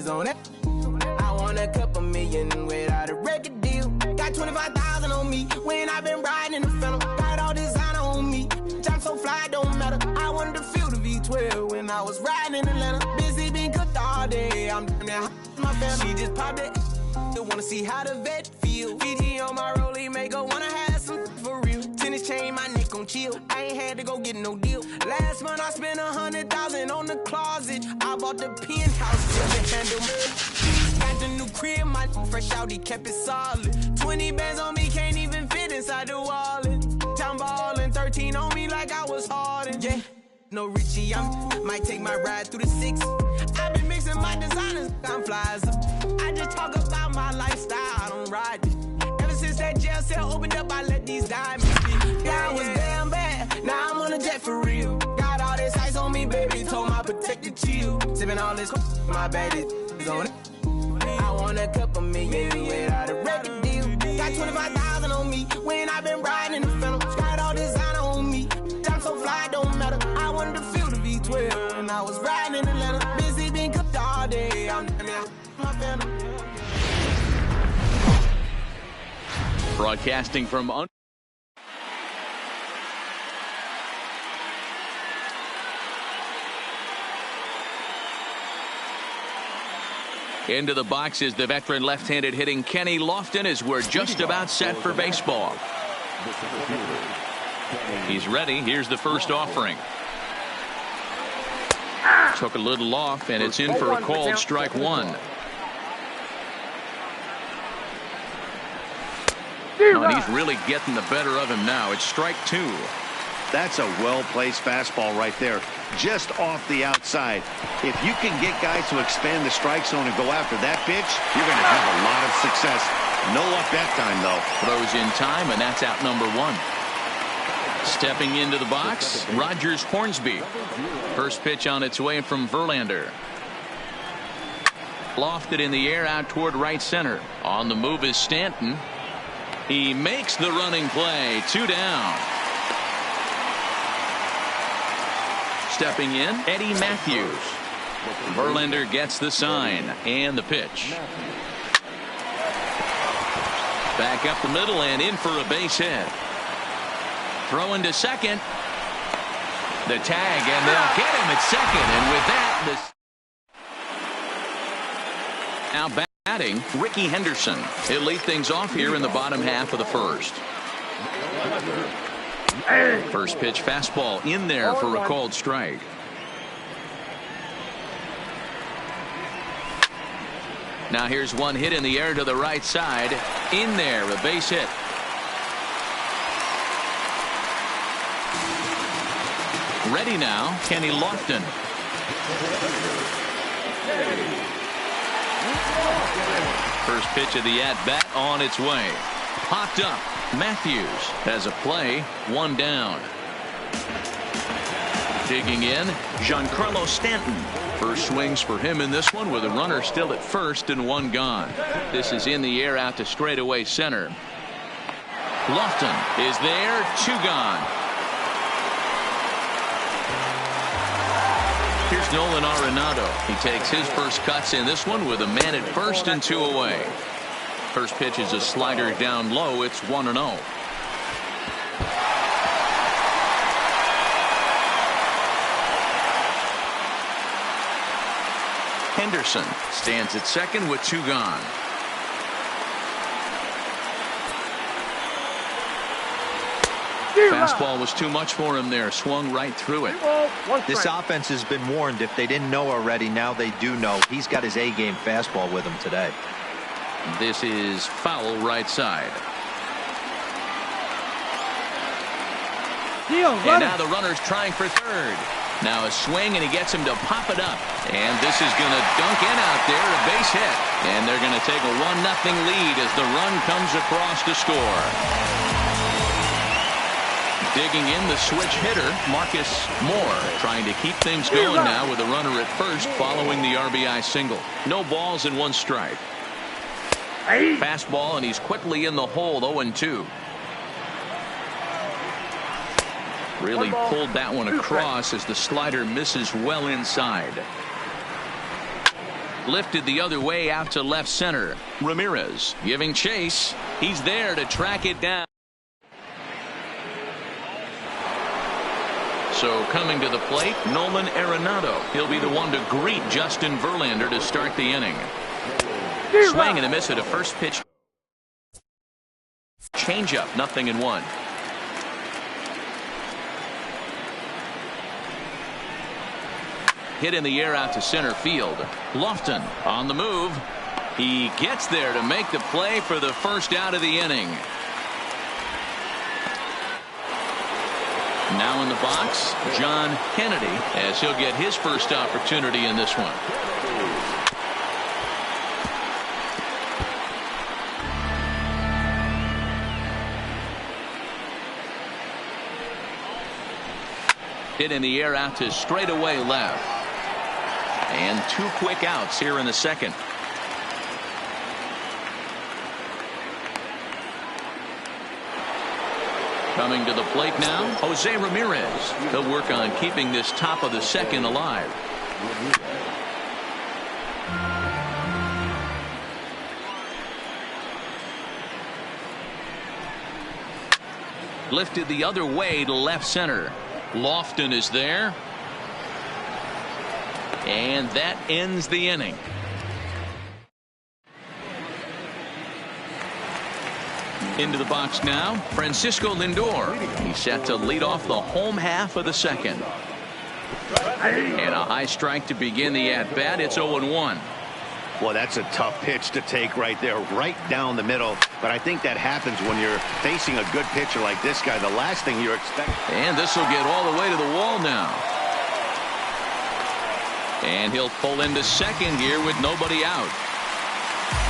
on it. I want a couple million without a record deal. Got 25,000 on me when I've been riding in the Phantom. Got all designer on me. I'm so fly, don't matter. I wanted to feel the V12 when I was riding in Atlanta. Busy been cooked all day. I'm down my family. She just popped it. Wanna see how the vet feel. Fiji on my rollie, make her wanna have some for real. Tennis chain, my neck on chill. I ain't had to go get no deal. Last month I spent 100,000 on the closet. I bought the penthouse just to handle me. Got the new crib, my fresh out, he kept it solid. 20 bands on me, can't even fit inside the wallet. Town ballin', 13 on me like I was Harden. Yeah, no Richie, might take my ride through the 6. I've been mixing my designers, I'm flies. I just talk about my lifestyle, I don't ride it. Ever since that jail cell opened up, I let these diamonds be. Yeah, I was damn bad, now I'm on a jet for real. Got all this ice on me, baby, told my protector chill. Sippin' all this, my bad is on it. I want a couple million without a record deal. Got 25,000 on me when I've been riding in the Phantom. Got all designer on me, I'm so fly, don't matter. I wanted to feel the V12 when I was riding in Atlanta. Busy been cooked all day, I'm down my Phantom. Broadcasting from into the box is the veteran left-handed hitting Kenny Lofton as we're just about set for baseball. He's ready. Here's the first offering. Took a little off, and it's in for a called strike one. Oh, and he's really getting the better of him now. It's strike two. That's a well-placed fastball right there, just off the outside. If you can get guys to expand the strike zone and go after that pitch, you're going to have a lot of success. No luck that time, though. Throws in time, and that's out number one. Stepping into the box, Rogers Hornsby. First pitch on its way from Verlander. Lofted in the air out toward right center. On the move is Stanton. He makes the running play. 2 down. Stepping in, Eddie Matthews. Verlander gets the sign and the pitch. Back up the middle and in for a base hit. Throwing to second. The tag, and they'll get him at second. And with that, now batting, Ricky Henderson. He'll lead things off here in the bottom half of the first. First pitch fastball in there for a called strike. Now here's one hit in the air to the right side. In there, a base hit. Ready now, Kenny Lofton. First pitch of the at-bat on its way. Popped up. Matthews has a play. 1 down. Digging in, Giancarlo Stanton. First swings for him in this one with a runner still at first and 1 gone. This is in the air out to straightaway center. Lofton is there. 2 gone. Here's Nolan Arenado. He takes his first cuts in this one with a man at first and 2 away. First pitch is a slider down low. It's 1-0. Henderson stands at second with 2 gone. Fastball was too much for him there. Swung right through it. This offense has been warned. If they didn't know already, now they do know. He's got his A-game fastball with him today. This is foul right side. And now the runner's trying for third. Now a swing, and he gets him to pop it up. And this is going to dunk in out there, a base hit. And they're going to take a 1-0 lead as the run comes across to score. Digging in, the switch hitter, Marcus Moore, trying to keep things going now with a runner at first following the RBI single. No balls and 1 strike. Fastball, and he's quickly in the hole. 0-2. Really pulled that one across as the slider misses well inside. Lifted the other way out to left center. Ramirez giving chase. He's there to track it down. So coming to the plate, Nolan Arenado. He'll be the one to greet Justin Verlander to start the inning. Swing and a miss at a first pitch. Changeup, 0-1. Hit in the air out to center field. Lofton on the move. He gets there to make the play for the first out of the inning. Now in the box, John Kennedy, as he'll get his first opportunity in this one. Hit in the air out to straightaway left. And 2 quick outs here in the second. Coming to the plate now, Jose Ramirez. He'll work on keeping this top of the second alive. Lifted the other way to left center. Lofton is there. And that ends the inning. Into the box now, Francisco Lindor. He's set to lead off the home half of the second. And a high strike to begin the at-bat. It's 0-1. Well, that's a tough pitch to take right there, right down the middle. But I think that happens when you're facing a good pitcher like this guy. The last thing you're expecting. And this will get all the way to the wall now. And he'll pull into second here with nobody out.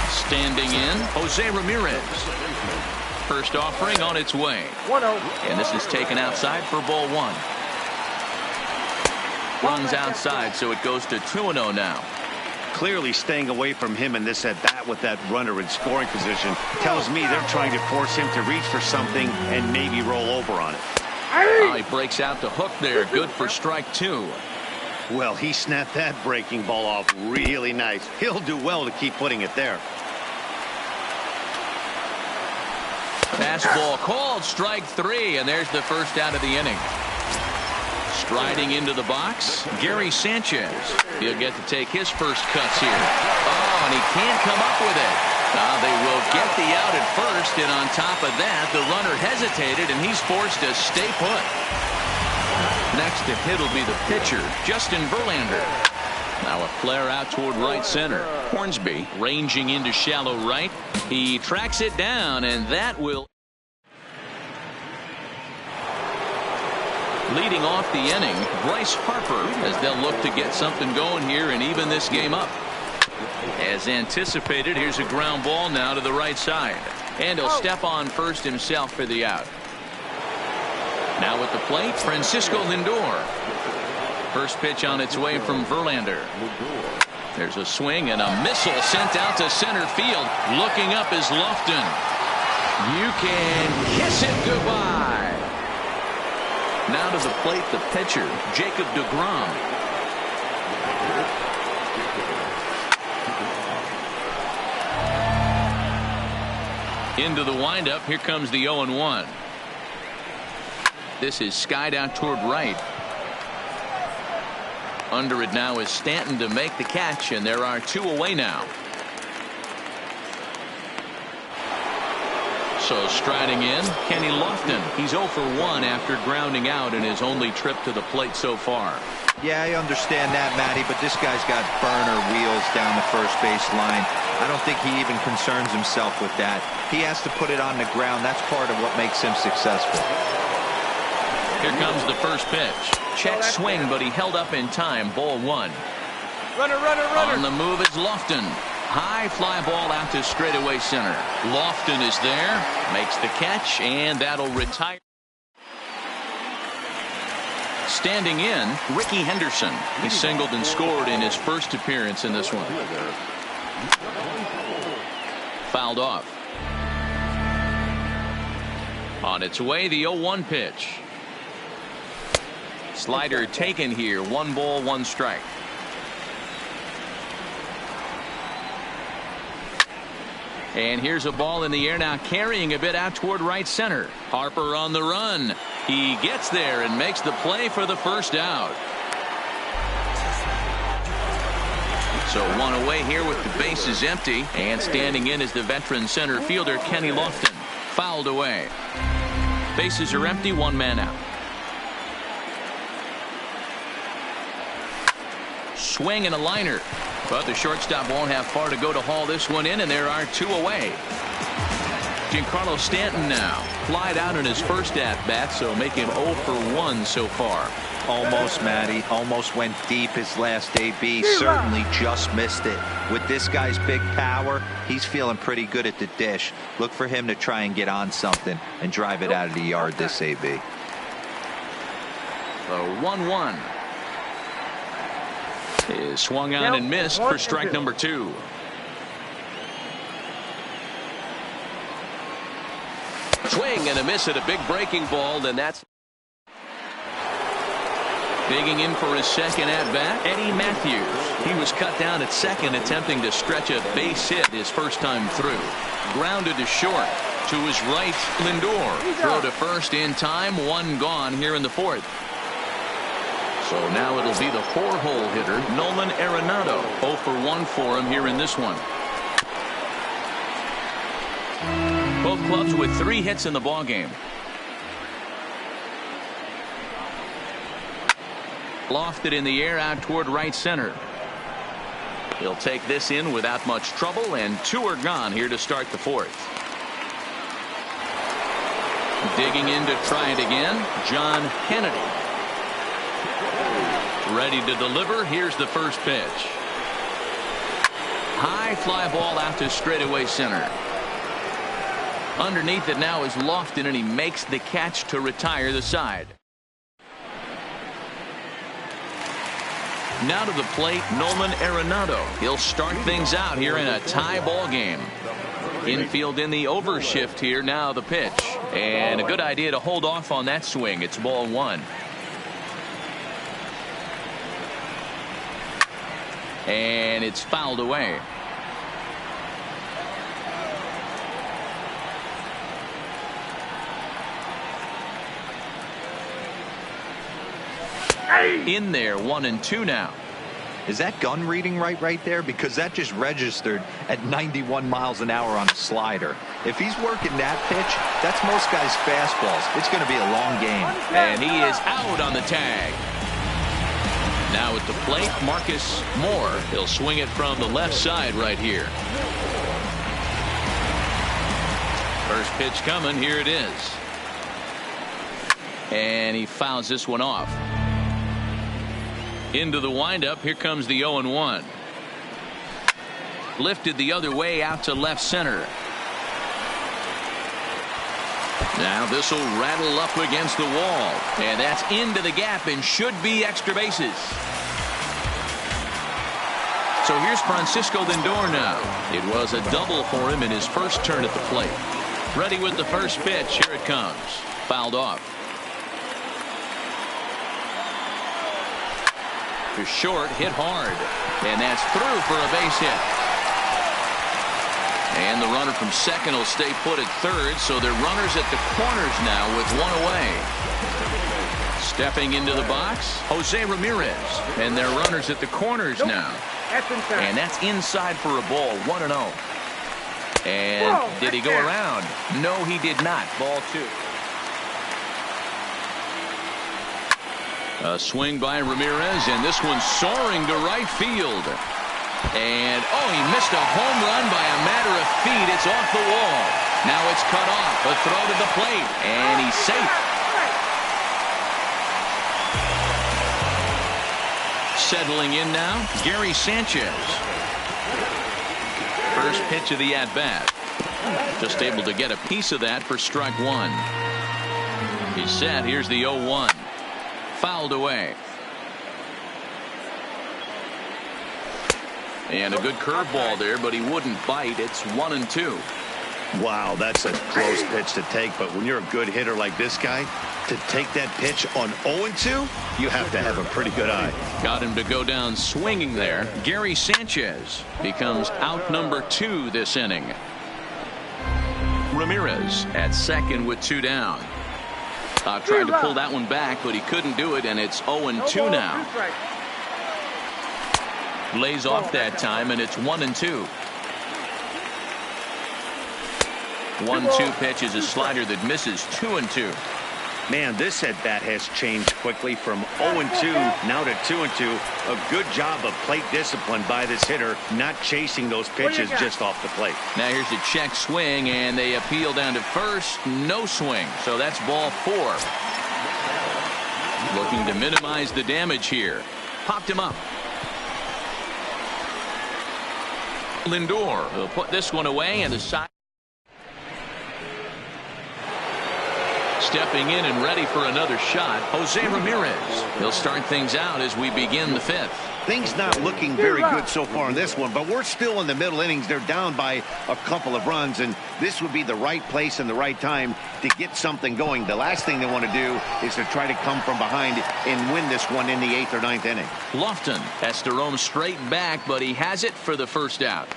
Standing in, Jose Ramirez. First offering on its way. 1-0. And this is taken outside for ball 1. Runs outside, so it goes to 2-0 now. Clearly staying away from him in this at-bat with that runner in scoring position tells me they're trying to force him to reach for something and maybe roll over on it. Oh, he breaks out the hook there. Good for strike 2. Well, he snapped that breaking ball off really nice. He'll do well to keep putting it there. Fastball called, strike 3, and there's the first out of the inning. Striding into the box, Gary Sanchez. He'll get to take his first cuts here. Oh, and he can't come up with it. They will get the out at first, and on top of that, the runner hesitated, and he's forced to stay put. Next to hit will be the pitcher, Justin Verlander. Now a flare out toward right center. Hornsby ranging into shallow right. He tracks it down, and that will. Leading off the inning, Bryce Harper, as they'll look to get something going here and even this game up. As anticipated, here's a ground ball now to the right side. And he'll step on first himself for the out. Now at the plate, Francisco Lindor. First pitch on its way from Verlander. There's a swing and a missile sent out to center field. Looking up is Lofton. You can kiss it goodbye. Now to the plate, the pitcher, Jacob deGrom. Into the windup. Here comes the 0-1. This is skied out toward right. Under it now is Stanton to make the catch, and there are 2 away now. So striding in, Kenny Lofton. He's 0 for 1 after grounding out in his only trip to the plate so far. Yeah, I understand that, Matty, but this guy's got burner wheels down the first base line. I don't think he even concerns himself with that. He has to put it on the ground. That's part of what makes him successful. Here comes the first pitch. Check swing, but he held up in time. Ball 1. Runner, runner, runner. On the move is Lofton. High fly ball out to straightaway center. Lofton is there, makes the catch, and that'll retire. Standing in, Ricky Henderson. He singled and scored in his first appearance in this one. Fouled off. On its way, the 0-1 pitch. Slider taken here. 1 ball, 1 strike. And here's a ball in the air now, carrying a bit out toward right center. Harper on the run. He gets there and makes the play for the first out. So one away here with the bases empty, and standing in is the veteran center fielder Kenny Lofton. Fouled away. Bases are empty, one man out. Swing and a liner, but the shortstop won't have far to go to haul this one in, and there are two away. Giancarlo Stanton now flied out in his first at bat, so make him 0 for 1 so far. Almost, Matty. Almost went deep his last AB. Certainly just missed it. With this guy's big power, he's feeling pretty good at the dish. Look for him to try and get on something and drive it out of the yard this AB. The 1-1 is swung on and missed for strike number 2. Swing and a miss at a big breaking ball, and that's digging in for his second at bat, Eddie Matthews. He was cut down at second, attempting to stretch a base hit his first time through. Grounded to short. To his right, Lindor. Throw to first in time. One gone here in the fourth. So now it'll be the 4-hole hitter, Nolan Arenado. 0 for 1 for him here in this one. Both clubs with 3 hits in the ballgame. Lofted in the air out toward right center. He'll take this in without much trouble, and 2 are gone here to start the fourth. Digging in to try it again, John Kennedy. Ready to deliver. Here's the first pitch. High fly ball out to straightaway center. Underneath it now is Lofton, and he makes the catch to retire the side. Now to the plate, Nolan Arenado. He'll start things out here in a tie ball game. Infield in the overshift here. Now the pitch, and a good idea to hold off on that swing. It's ball 1. And it's fouled away. In there, 1-2 now. Is that gun reading right there? Because that just registered at 91 miles an hour on a slider. If he's working that pitch, that's most guys' fastballs. It's going to be a long game. And he is out on the tag. Now at the plate, Marcus Moore. He'll swing it from the left side right here. First pitch coming. Here it is. And he fouls this one off. Into the windup. Here comes the 0-1. Lifted the other way out to left center. Now this will rattle up against the wall, and that's into the gap and should be extra bases. So here's Francisco Lindor now. It was a double for him in his first turn at the plate. Ready with the first pitch. Here it comes. Fouled off. To short, hit hard, and that's through for a base hit. And the runner from second will stay put at third, so they're runners at the corners now with 1 away. Stepping into the box, Jose Ramirez, and they're runners at the corners now. And that's inside for a ball, 1-0. And did he go around? No, he did not. Ball 2. A swing by Ramirez, and this one's soaring to right field. And, he missed a home run by a matter of feet. It's off the wall. Now it's cut off. A throw to the plate, and he's safe. Settling in now, Gary Sanchez. First pitch of the at-bat. Just able to get a piece of that for strike 1. He's set. Here's the 0-1. Fouled away. And a good curveball there, but he wouldn't bite. It's 1-2. Wow, that's a close pitch to take, but when you're a good hitter like this guy, to take that pitch on 0-2, you have to have a pretty good eye. Got him to go down swinging there. Gary Sanchez becomes out number 2 this inning. Ramirez at second with 2 down. Tried to pull that one back, but he couldn't do it, and it's 0-2 now. Lays off that time, and it's 1-2. 1-2 pitch is a slider that misses. 2-2. Man, this at-bat has changed quickly from 0-2 now to 2-2. A good job of plate discipline by this hitter, not chasing those pitches just off the plate. Now here's a check swing, and they appeal down to first. No swing, so that's ball 4. Looking to minimize the damage here. Popped him up. Lindor will put this one away, and the side. Stepping in and ready for another shot, Jose Ramirez. He'll start things out as we begin the 5th. Things not looking very good so far in this one, but we're still in the middle innings. They're down by a couple of runs, and this would be the right place and the right time to get something going. The last thing they want to do is to try to come from behind and win this one in the 8th or 9th inning. Lofton has to roam straight back, but he has it for the first out.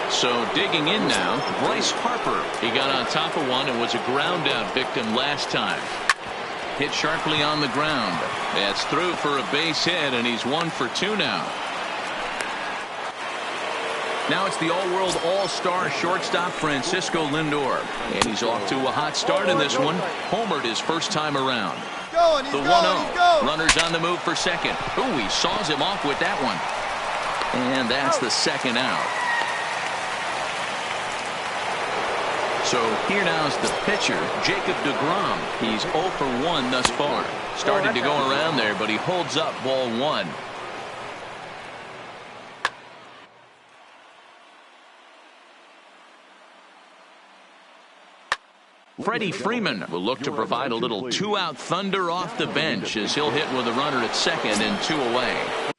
So digging in now, Bryce Harper. He got on top of one and was a ground out victim last time. Hit sharply on the ground. That's through for a base hit, and he's 1 for 2 now. Now it's the all-world all-star shortstop Francisco Lindor. And he's off to a hot start in this one. Homered his first time around. The 1-0. Runners on the move for second. Ooh, he saws him off with that one. And that's the second out. So here now is the pitcher, Jacob deGrom. He's 0 for 1 thus far. Started to go around there, but he holds up ball 1. Freddie Freeman will look to provide a little 2-out thunder off the bench as he'll hit with a runner at second and 2 away.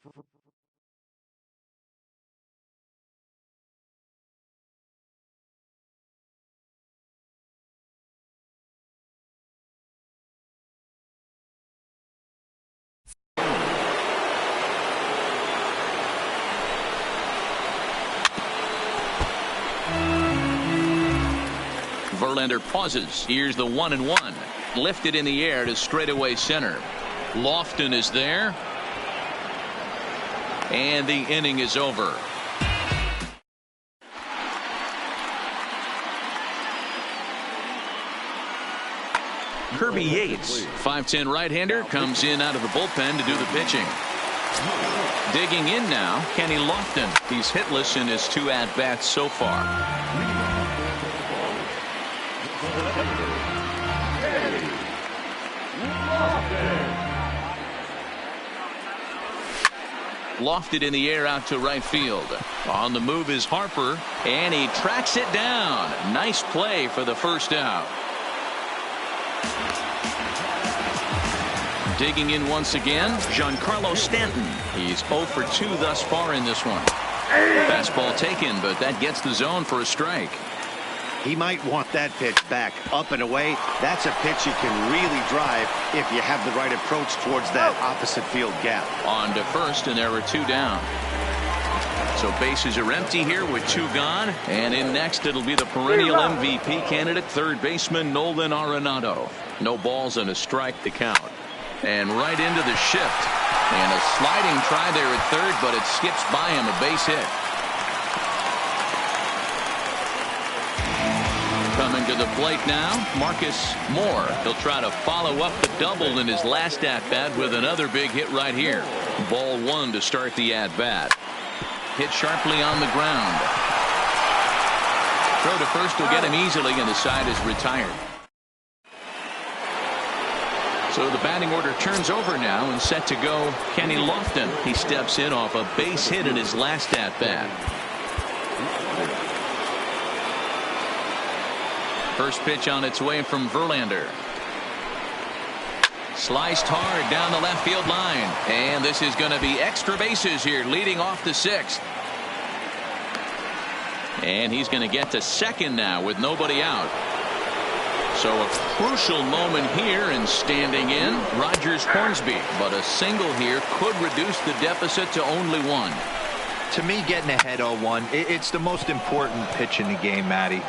Verlander pauses. Here's the 1-1. Lifted in the air to straightaway center. Lofton is there. And the inning is over. Kirby Yates, 5'10" right-hander, comes in out of the bullpen to do the pitching. Digging in now, Kenny Lofton. He's hitless in his 2 at-bats so far. Lofted in the air out to right field. On the move is Harper, and he tracks it down. Nice play for the first out. Digging in once again, Giancarlo Stanton. He's 0 for 2 thus far in this one. Fastball taken, but that gets the zone for a strike. He might want that pitch back up and away. That's a pitch you can really drive if you have the right approach towards that opposite field gap. On to first, and there are 2 down. So bases are empty here with 2 gone. And in next, it'll be the perennial MVP candidate, third baseman Nolan Arenado. No balls and a strike to count. And right into the shift. And a sliding try there at third, but it skips by him, a base hit. Coming to the plate now, Marcus Moore. He'll try to follow up the double in his last at-bat with another big hit right here. Ball 1 to start the at-bat. Hit sharply on the ground. Throw to first will get him easily, and the side is retired. So the batting order turns over now, and set to go Kenny Lofton. He steps in off a base hit in his last at-bat. First pitch on its way from Verlander. Sliced hard down the left field line. And this is going to be extra bases here, leading off the 6th. And he's going to get to second now with nobody out. So a crucial moment here, and standing in, Rogers Hornsby. But a single here could reduce the deficit to only 1. To me, getting ahead 0-1, it's the most important pitch in the game, Matty.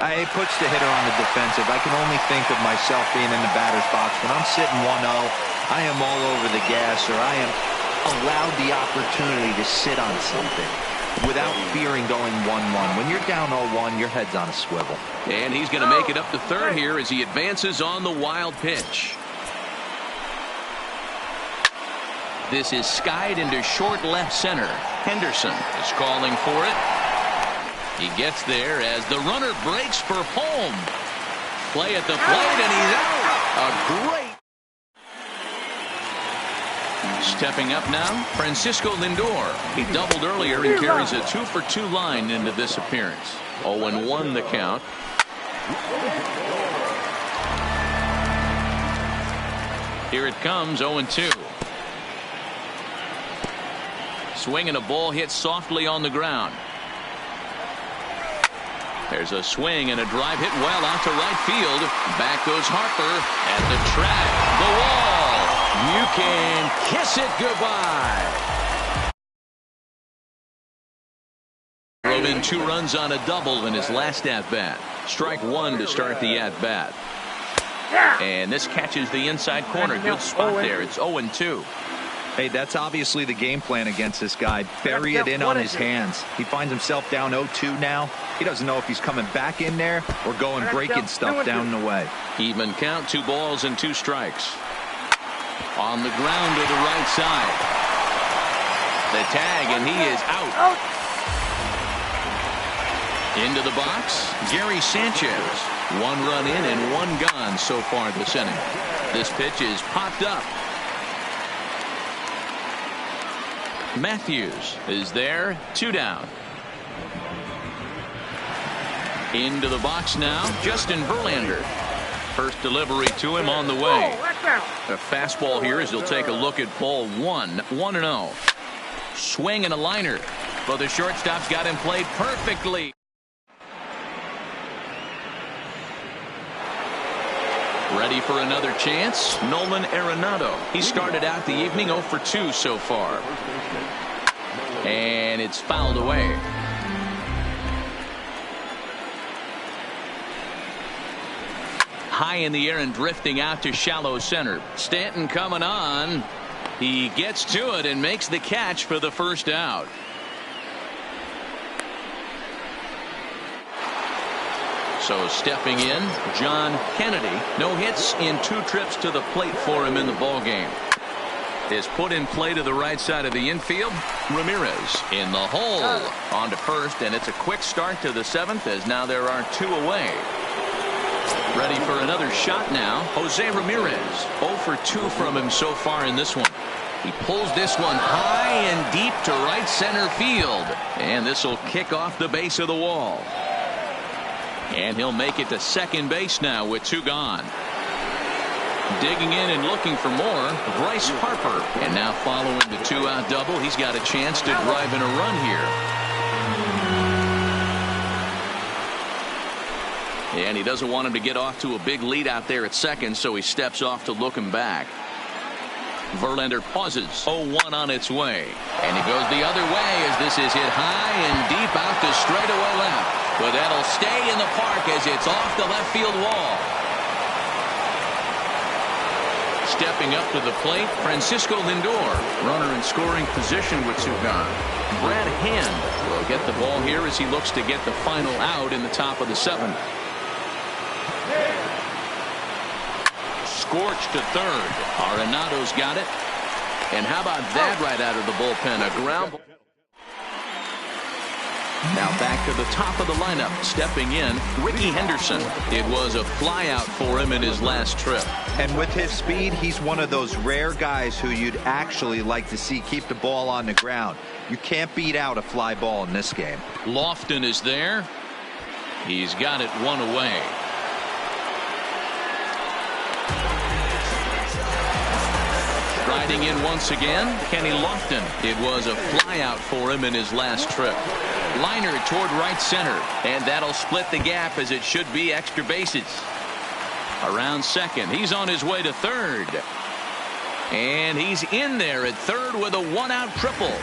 It puts the hitter on the defensive. I can only think of myself being in the batter's box. When I'm sitting 1-0, I am all over the gas, or I am allowed the opportunity to sit on something without fearing going 1-1. When you're down 0-1, your head's on a swivel. And he's going to make it up to third here as he advances on the wild pitch. This is skied into short left center. Henderson is calling for it. He gets there as the runner breaks for home. Play at the plate, and he's out. A great. Stepping up now, Francisco Lindor. He doubled earlier and carries a 2-for-2 line into this appearance. 0-1 the count. Here it comes, 0-2. Swinging a ball hit softly on the ground. There's a swing and a drive hit well out to right field. Back goes Harper at the track. The wall. You can kiss it goodbye. Drove in 2 runs on a double in his last at-bat. Strike 1 to start the at-bat. And this catches the inside corner. Good spot there. It's 0-2. Hey, that's obviously the game plan against this guy. Bury it in on his hands. He finds himself down 0-2 now. He doesn't know if he's coming back in there or going breaking stuff down the way. Even count, 2 balls and 2 strikes. On the ground to the right side. The tag, and he is out. Into the box, Gary Sanchez. 1 run in and 1 gone so far this inning. This pitch is popped up. Matthews is there, 2 down. Into the box now, Justin Verlander. First delivery to him on the way. A fastball here as he'll take a look at ball 1. 1-0. Swing and a liner. But the shortstop's got him played perfectly. Ready for another chance, Nolan Arenado. He started out the evening 0-for-2 so far. And it's fouled away. High in the air and drifting out to shallow center. Stanton coming on. He gets to it and makes the catch for the first out. So stepping in, John Kennedy. No hits in 2 trips to the plate for him in the ballgame. Is put in play to the right side of the infield. Ramirez in the hole. On to first, and it's a quick start to the 7th as now there are 2 away. Ready for another shot now, Jose Ramirez. 0-for-2 from him so far in this one. He pulls this one high and deep to right center field. And this will kick off the base of the wall. And he'll make it to second base now with 2 gone. Digging in and looking for more, Bryce Harper. And now following the 2-out double, he's got a chance to drive in a run here. And he doesn't want him to get off to a big lead out there at second, so he steps off to look him back. Verlander pauses. 0-1 on its way. And he goes the other way as this is hit high and deep out to straightaway left. But that'll stay in the park as it's off the left field wall. Stepping up to the plate, Francisco Lindor. Runner in scoring position with 2 gone. Brad Hand will get the ball here as he looks to get the final out in the top of the 7th. Scorched to third. Arenado's got it. And how about that right out of the bullpen? A ground ball. Now back to the top of the lineup. Stepping in, Ricky Henderson. It was a flyout for him in his last trip. And with his speed, he's one of those rare guys who you'd actually like to see keep the ball on the ground. You can't beat out a fly ball in this game. Lofton is there. He's got it 1 away. Riding in once again, Kenny Lofton. It was a flyout for him in his last trip. Liner toward right center, and that'll split the gap as it should be extra bases. Around second, he's on his way to third. And he's in there at third with a 1-out triple.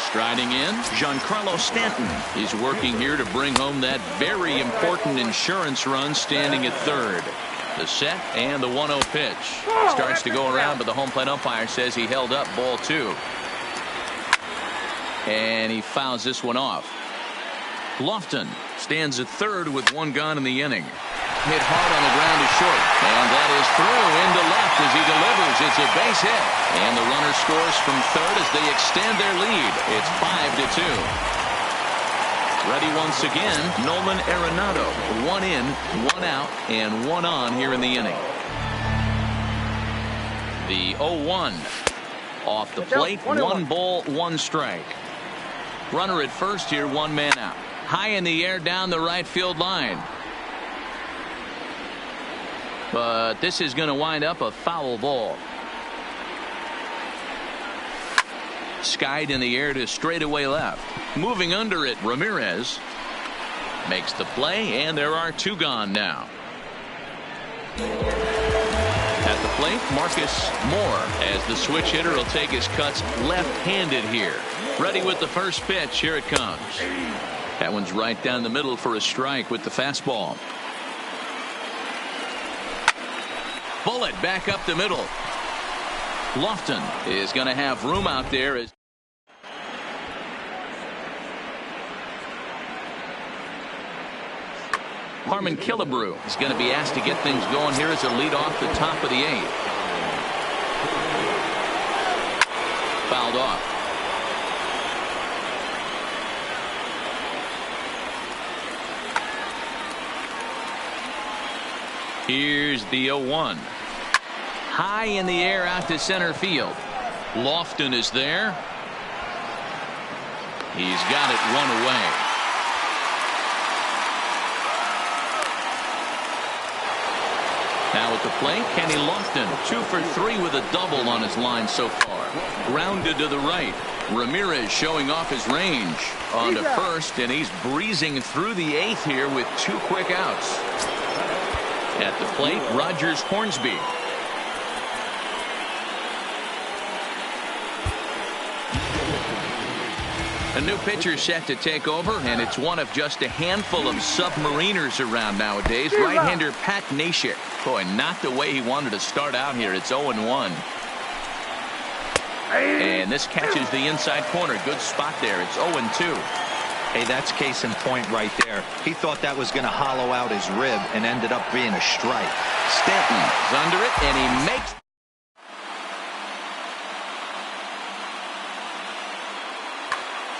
Striding in, Giancarlo Stanton. He's working here to bring home that very important insurance run, standing at third. The set and the 1-0 pitch. Starts to go around, but the home plate umpire says he held up ball 2. And he fouls this one off. Lofton stands at third with 1 gone in the inning. Hit hard on the ground to short, and that is through into left as he delivers. It's a base hit, and the runner scores from third as they extend their lead. It's 5-2. Ready once again, Nolan Arenado. 1 in, 1 out, and 1 on here in the inning. The 0-1 off the plate. 1 ball, 1 strike. Runner at first here, 1 man out. High in the air down the right field line. But this is going to wind up a foul ball. Skied in the air to straightaway left. Moving under it, Ramirez makes the play, and there are 2 gone now. At the plate, Marcus Moore, as the switch hitter will take his cuts left-handed here. Ready with the first pitch. Here it comes. That one's right down the middle for a strike with the fastball. Bullet back up the middle. Lofton is going to have room out there as Harmon Killebrew is going to be asked to get things going here as a lead off the top of the 8th. Fouled off. Here's the 0-1. High in the air out to center field. Lofton is there. He's got it 1 away. Now at the plate, Kenny Lofton, 2 for 3 with a double on his line so far. Grounded to the right. Ramirez showing off his range on to first, and he's breezing through the 8th here with 2 quick outs. At the plate, Rogers Hornsby. A new pitcher set to take over, and it's one of just a handful of submariners around nowadays. Right-hander Pat Neshek. Boy, not the way he wanted to start out here. It's 0-1. And this catches the inside corner. Good spot there. It's 0-2. Hey, that's case in point right there. He thought that was going to hollow out his rib and ended up being a strike. Stanton's under it, and he makes.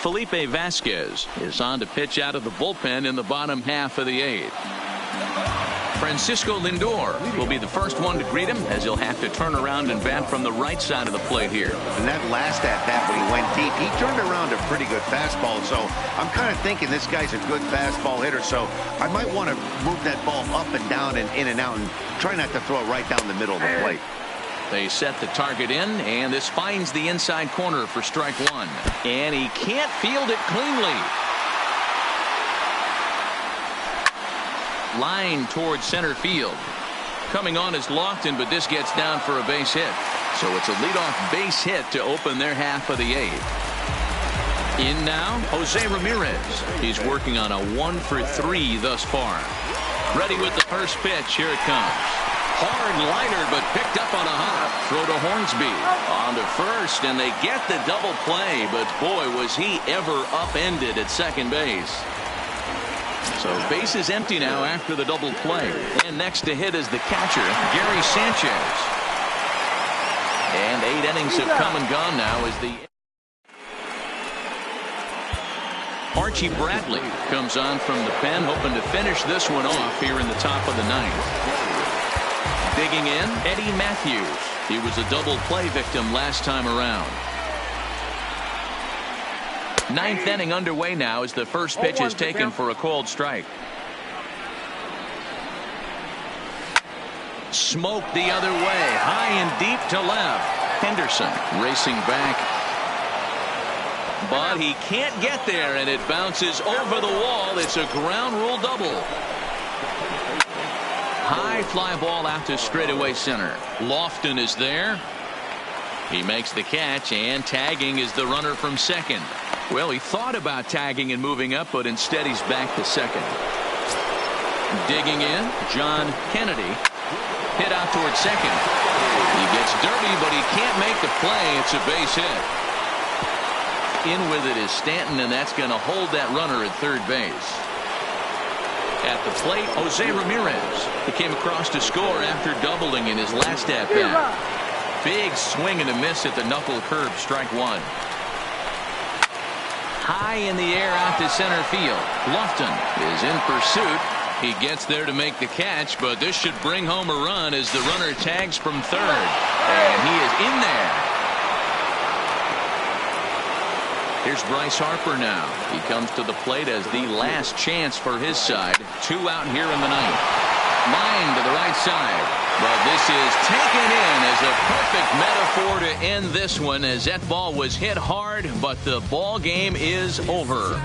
Felipe Vasquez is on to pitch out of the bullpen in the bottom half of the 8th. Francisco Lindor will be the first one to greet him, as he'll have to turn around and bat from the right side of the plate here. And that last at bat when he went deep, he turned around a pretty good fastball. So I'm kind of thinking this guy's a good fastball hitter. So I might want to move that ball up and down and in and out and try not to throw it right down the middle of the plate. They set the target in, and this finds the inside corner for strike 1. And he can't field it cleanly. Line towards center field. Coming on is Lofton, but this gets down for a base hit. So it's a leadoff base hit to open their half of the 8th. In now, Jose Ramirez. He's working on a 1 for 3 thus far. Ready with the first pitch. Here it comes. Hard liner, but picked up on a hop. Throw to Hornsby. On to first, and they get the double play. But boy, was he ever upended at second base. So base is empty now after the double play. And next to hit is the catcher, Gary Sanchez. And 8 innings have come and gone now as the Archie Bradley comes on from the pen, hoping to finish this one off here in the top of the 9th. Digging in, Eddie Matthews. He was a double play victim last time around. 9th inning underway now as the first pitch is taken for a called strike. Smoke the other way, high and deep to left. Henderson racing back, but he can't get there, and it bounces over the wall. It's a ground rule double. High fly ball out to straightaway center. Lofton is there. He makes the catch, and tagging is the runner from second. Well, he thought about tagging and moving up, but instead he's back to second. Digging in, John Kennedy. Hit out towards second. He gets dirty, but he can't make the play. It's a base hit. In with it is Stanton, and that's going to hold that runner at third base. At the plate, Jose Ramirez. He came across to score after doubling in his last at-bat. Big swing and a miss at the knuckle curve, strike one. High in the air out to center field. Lofton is in pursuit. He gets there to make the catch, but this should bring home a run as the runner tags from third. And he is in there. Here's Bryce Harper now. He comes to the plate as the last chance for his side. 2 out here in the ninth. Line to the right side. But this is taken in as a perfect metaphor to end this one, as that ball was hit hard, but the ball game is over.